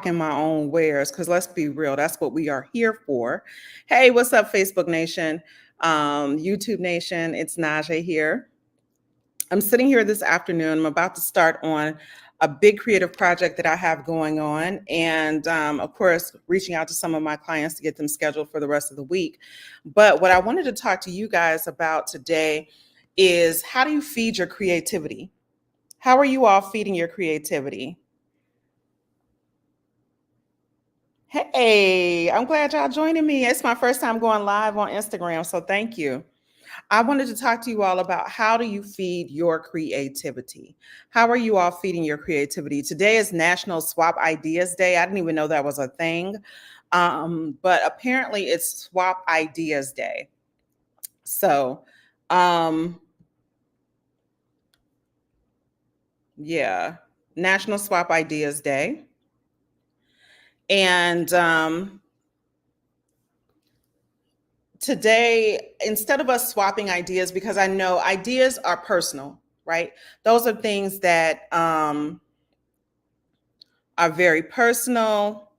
hawking my own wares, because let's be real, that's what we are here for. Hey, what's up, Facebook Nation, YouTube Nation? It's Najee here. I'm sitting here this afternoon. I'm about to start on a big creative project that I have going on, and of course, reaching out to some of my clients to get them scheduled for the rest of the week. But what I wanted to talk to you guys about today is, how do you feed your creativity? How are you all feeding your creativity? Hey, I'm glad y'all joining me. It's my first time going live on Instagram, so thank you. I wanted to talk to you all about, how do you feed your creativity? How are you all feeding your creativity? Today is National Swap Ideas Day. I didn't even know that was a thing, but apparently it's Swap Ideas Day. So, yeah, National Swap Ideas Day. And today, instead of us swapping ideas, because I know ideas are personal, right? Those are things that are very personal.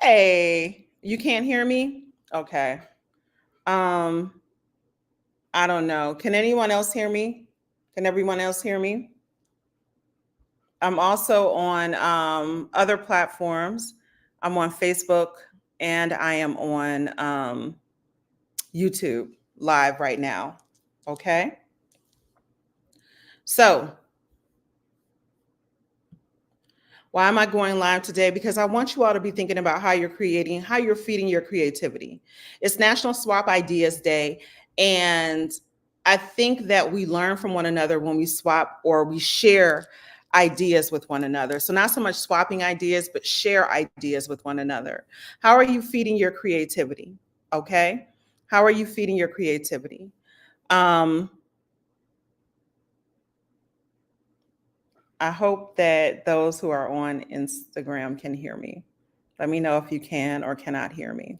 Hey, you can't hear me? Okay. I don't know. Can anyone else hear me? Can everyone else hear me? I'm also on other platforms. I'm on Facebook, and I am on YouTube live right now. Okay. So, why am I going live today? Because I want you all to be thinking about how you're creating, how you're feeding your creativity. It's National Swap Ideas Day. And I think that we learn from one another when we swap or we share ideas with one another. So, not so much swapping ideas, but share ideas with one another. How are you feeding your creativity? Okay. How are you feeding your creativity? I hope that those who are on Instagram can hear me. Let me know if you can or cannot hear me.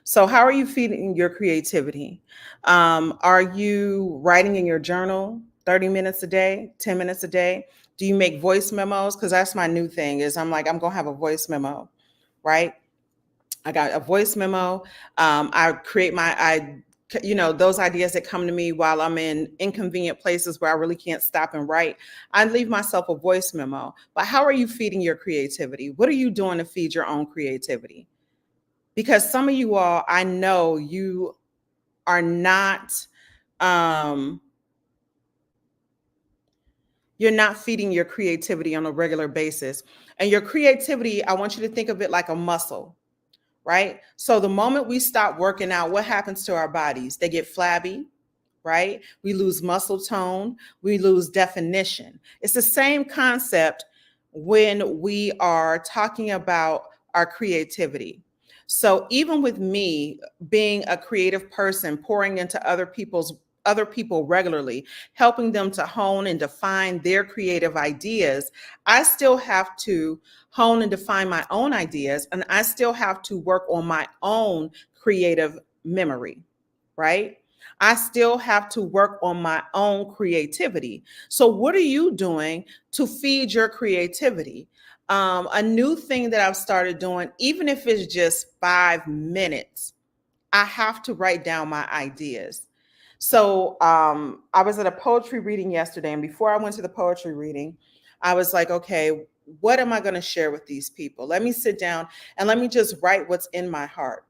So, how are you feeding your creativity? Are you writing in your journal 30 minutes a day, 10 minutes a day? Do you make voice memos? Because that's my new thing, is I'm like, I'm going to have a voice memo, right? I got a voice memo. I create those ideas that come to me while I'm in inconvenient places where I really can't stop and write. I leave myself a voice memo. But how are you feeding your creativity? What are you doing to feed your own creativity? Because some of you all, I know you are not, you're not feeding your creativity on a regular basis. And your creativity, I want you to think of it like a muscle, right? So the moment we stop working out, what happens to our bodies? They get flabby, right? We lose muscle tone, we lose definition. It's the same concept when we are talking about our creativity. So even with me being a creative person, pouring into other people regularly, helping them to hone and define their creative ideas, I still have to hone and define my own ideas, and I still have to work on my own creative memory, right? I still have to work on my own creativity. So, what are you doing to feed your creativity? A new thing that I've started doing, even if it's just 5 minutes, I have to write down my ideas. So, I was at a poetry reading yesterday, and before I went to the poetry reading, I was like, okay, what am I going to share with these people? Let me sit down and let me just write what's in my heart,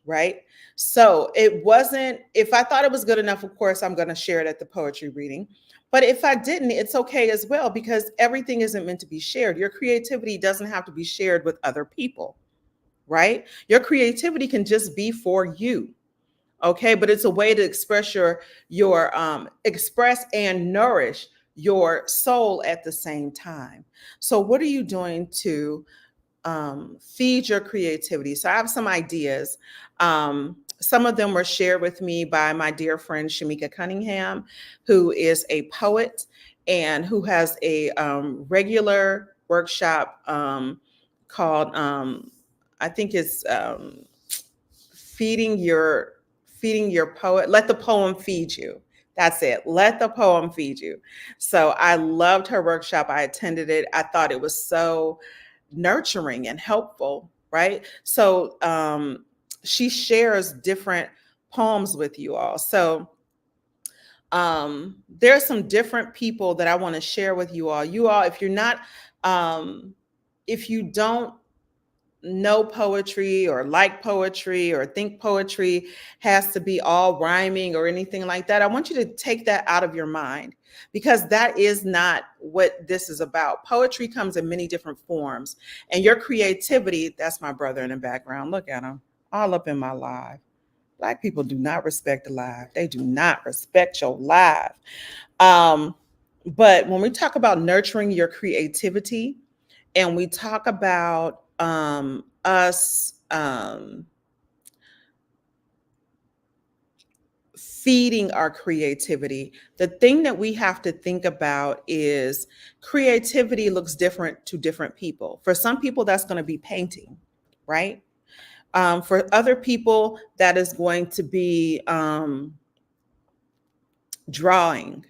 right? So it wasn't, if I thought it was good enough, of course, I'm going to share it at the poetry reading. But if I didn't, it's okay as well, because everything isn't meant to be shared. Your creativity doesn't have to be shared with other people, right? Your creativity can just be for you. Okay, but it's a way to express your express and nourish your soul at the same time. So what are you doing to feed your creativity? So I have some ideas. Some of them were shared with me by my dear friend Shamika Cunningham, who is a poet and who has a regular workshop called, I think it's feeding your poet. Let the poem feed you. That's it. Let the poem feed you. So I loved her workshop. I attended it. I thought it was so nurturing and helpful, right? So she shares different poems with you all. So there are some different people that I want to share with you all. You all, if you're not, if you don't know poetry or like poetry or think poetry has to be all rhyming or anything like that, I want you to take that out of your mind, because that is not what this is about. Poetry comes in many different forms, and your creativity, that's my brother in the background. Look at him, all up in my live. Black people do not respect the live. They do not respect your live. Um, but when we talk about nurturing your creativity, and we talk about us feeding our creativity, the thing that we have to think about is creativity looks different to different people. For some people, that's going to be painting, right? For other people, that is going to be drawing.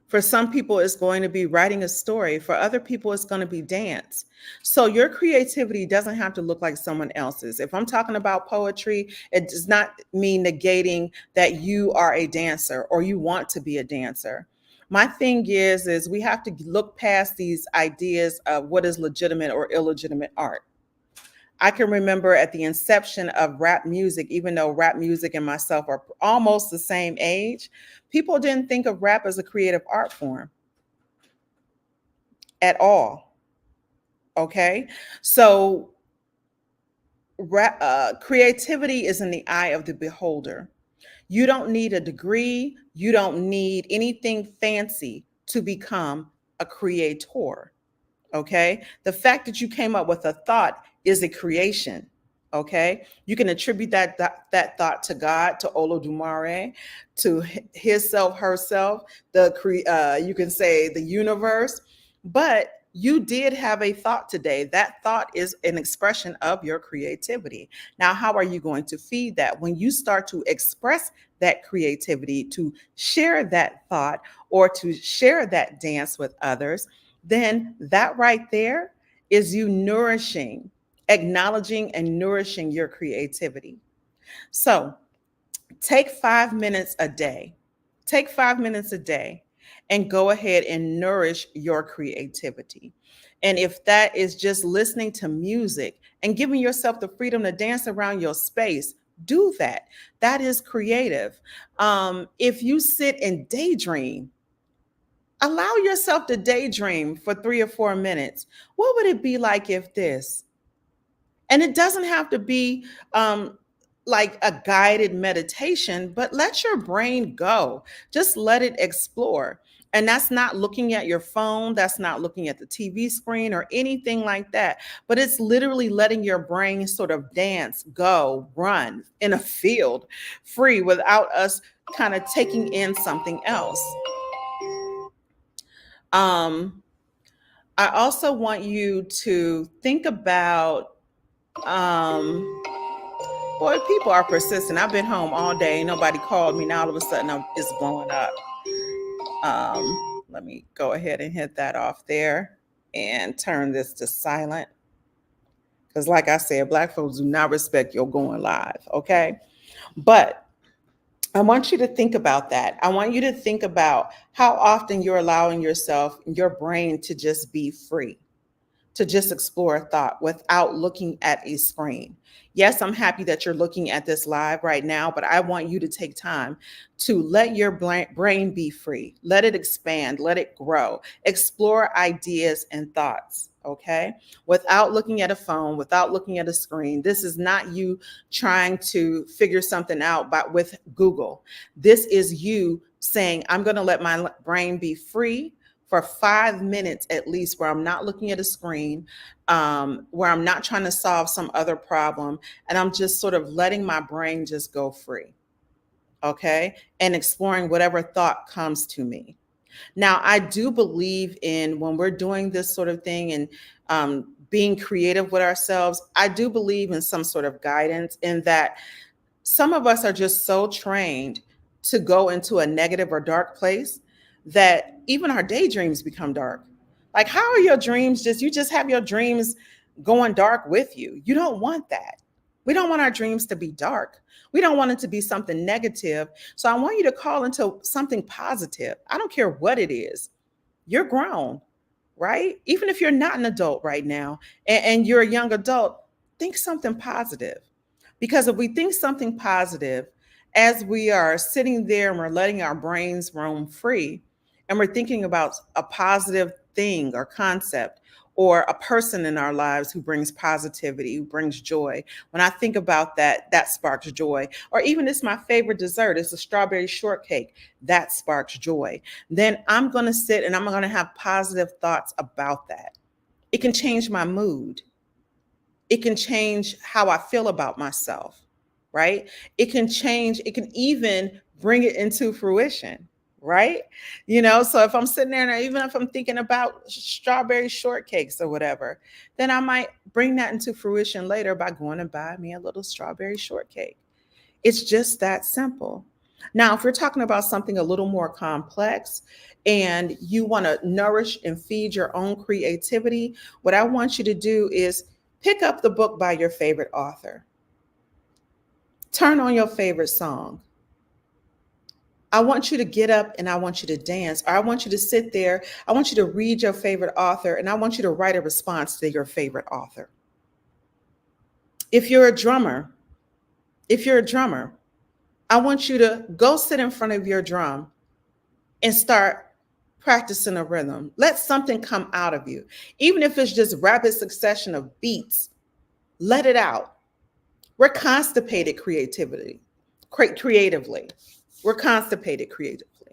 For some people, it's going to be writing a story. For other people, it's going to be dance. So your creativity doesn't have to look like someone else's. If I'm talking about poetry, it does not mean negating that you are a dancer or you want to be a dancer. My thing is we have to look past these ideas of what is legitimate or illegitimate art. I can remember at the inception of rap music, even though rap music and myself are almost the same age, people didn't think of rap as a creative art form at all. Okay. So creativity is in the eye of the beholder. You don't need a degree, you don't need anything fancy to become a creator. Okay. The fact that you came up with a thought is a creation. Okay. You can attribute that thought to God, to Olodumare, to his self, herself, you can say the universe, but you did have a thought today. That thought is an expression of your creativity. Now, how are you going to feed that? When you start to express that creativity, to share that thought, or to share that dance with others, then that right there is you nourishing, acknowledging and nourishing your creativity. So take 5 minutes a day. Take 5 minutes a day and go ahead and nourish your creativity. And if that is just listening to music and giving yourself the freedom to dance around your space, do that. That is creative. If you sit and daydream, allow yourself to daydream for 3 or 4 minutes. What would it be like if this? And it doesn't have to be like a guided meditation, but let your brain go. Just let it explore. And that's not looking at your phone, that's not looking at the TV screen or anything like that, but it's literally letting your brain sort of dance, go, run in a field free without us kind of taking in something else. Um, I also want you to think about, boy, people are persistent. I've been home all day. Nobody called me. Now all of a sudden it's blowing up. Let me go ahead and hit that off there and turn this to silent. Because like I said, Black folks do not respect your going live, okay? But I want you to think about that. I want you to think about how often you're allowing yourself, your brain, to just be free, to just explore a thought without looking at a screen. Yes, I'm happy that you're looking at this live right now, but I want you to take time to let your brain be free. Let it expand, let it grow, explore ideas and thoughts, okay? Without looking at a phone, without looking at a screen. This is not you trying to figure something out with Google. This is you saying, I'm going to let my brain be free for 5 minutes at least, where I'm not looking at a screen, where I'm not trying to solve some other problem, and I'm just sort of letting my brain just go free, okay? And exploring whatever thought comes to me. Now, I do believe in, when we're doing this sort of thing and being creative with ourselves, I do believe in some sort of guidance, in that some of us are just so trained to go into a negative or dark place that even our daydreams become dark. Like, how are your dreams you just have your dreams going dark with you? You don't want that. We don't want our dreams to be dark. We don't want it to be something negative. So I want you to call into something positive. I don't care what it is. You're grown, right? Even if you're not an adult right now and you're a young adult, think something positive. Because if we think something positive, as we are sitting there and we're letting our brains roam free, and we're thinking about a positive thing or concept or a person in our lives who brings positivity, who brings joy. When I think about that, that sparks joy. Or even it's my favorite dessert, it's a strawberry shortcake, that sparks joy. Then I'm going to sit and I'm going to have positive thoughts about that. It can change my mood. It can change how I feel about myself, right? It can even bring it into fruition, right? So if I'm sitting there and even if I'm thinking about strawberry shortcakes or whatever, then I might bring that into fruition later by going and buy me a little strawberry shortcake. It's just that simple. Now, if we're talking about something a little more complex and you want to nourish and feed your own creativity, what I want you to do is pick up the book by your favorite author. Turn on your favorite song. I want you to get up and I want you to dance, or I want you to sit there. I want you to read your favorite author and I want you to write a response to your favorite author. If you're a drummer, I want you to go sit in front of your drum and start practicing a rhythm. Let something come out of you. Even if it's just rapid succession of beats, let it out. We're constipated creatively. We're constipated creatively.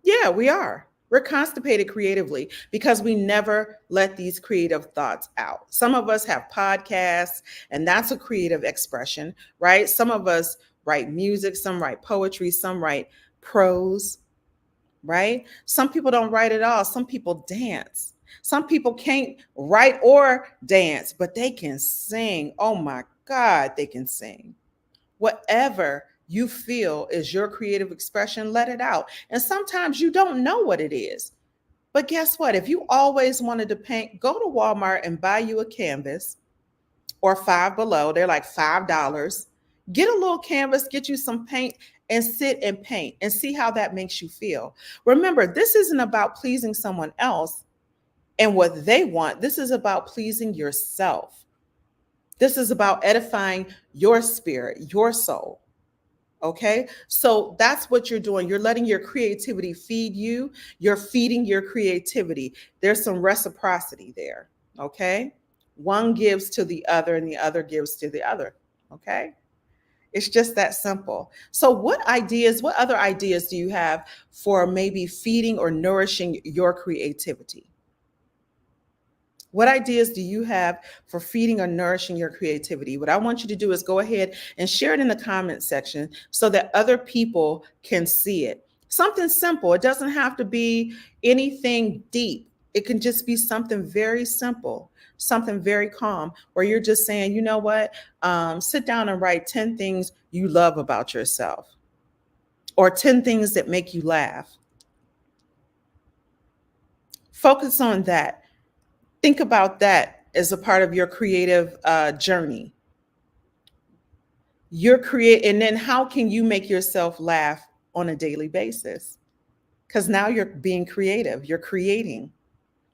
Yeah, we are. We're constipated creatively because we never let these creative thoughts out. Some of us have podcasts, and that's a creative expression, right? Some of us write music, some write poetry, some write prose, right? Some people don't write at all. Some people dance. Some people can't write or dance, but they can sing. Oh my God, they can sing. Whatever you feel is your creative expression, let it out. And sometimes you don't know what it is. But guess what? If you always wanted to paint, go to Walmart and buy you a canvas or Five Below. They're like $5. Get a little canvas, get you some paint, and sit and paint and see how that makes you feel. Remember, this isn't about pleasing someone else and what they want. This is about pleasing yourself. This is about edifying your spirit, your soul. Okay, so that's what you're doing. You're letting your creativity feed you. You're feeding your creativity. There's some reciprocity there. Okay, one gives to the other and the other gives to the other. Okay, it's just that simple. So what other ideas do you have for maybe feeding or nourishing your creativity? What ideas do you have for feeding or nourishing your creativity? What I want you to do is go ahead and share it in the comment section so that other people can see it. Something simple. It doesn't have to be anything deep. It can just be something very simple, something very calm, where you're just saying, you know what? Sit down and write 10 things you love about yourself, or 10 things that make you laugh. Focus on that. Think about that as a part of your creative journey. And then how can you make yourself laugh on a daily basis? Because now you're being creative, you're creating,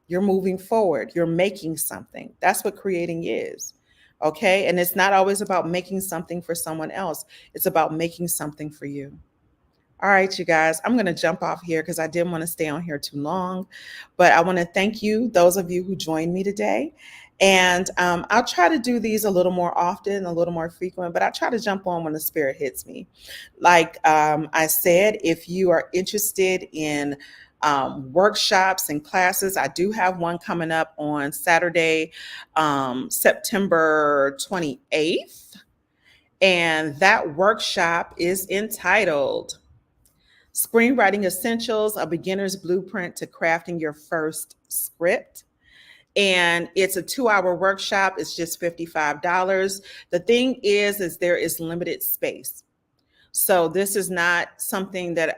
you're moving forward, you're making something. That's what creating is. Okay. And it's not always about making something for someone else. It's about making something for you. All right, you guys, I'm going to jump off here because I didn't want to stay on here too long, but I want to thank you, those of you who joined me today. And I'll try to do these a little more often, a little more frequent, but I try to jump on when the spirit hits me. Like I said, if you are interested in workshops and classes, I do have one coming up on Saturday, September 28th. And that workshop is entitled Screenwriting Essentials, a Beginner's Blueprint to Crafting Your First Script. And it's a 2-hour workshop. It's just $55. The thing is there is limited space. So this is not something that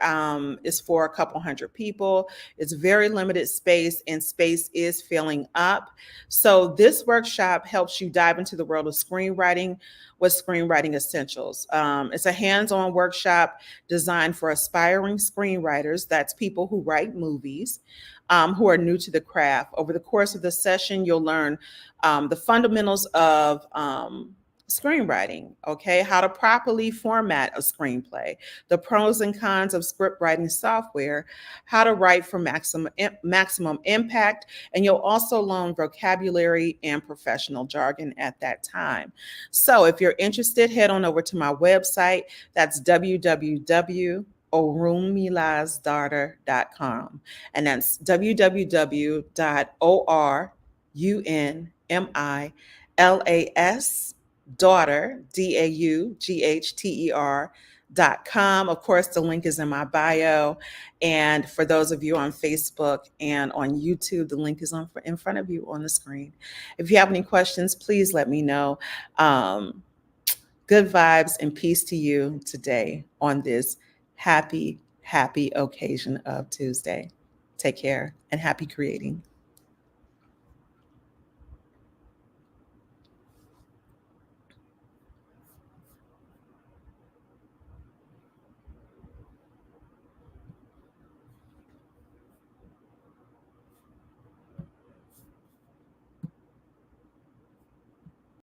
is for a couple hundred people. It's very limited space, and space is filling up. So this workshop helps you dive into the world of screenwriting with Screenwriting Essentials. It's a hands-on workshop designed for aspiring screenwriters. That's people who write movies, who are new to the craft. Over the course of the session, you'll learn the fundamentals of screenwriting, okay, how to properly format a screenplay, the pros and cons of script writing software, how to write for maximum impact, and you'll also learn vocabulary and professional jargon at that time. So if you're interested, head on over to my website. That's www.orunmilasdaughter.com, and that's www.orunmilas daughter, DAUGHTER.com. Of course, the link is in my bio. And for those of you on Facebook and on YouTube, the link is in front of you on the screen. If you have any questions, please let me know. Good vibes and peace to you today on this happy occasion of Tuesday. Take care and happy creating.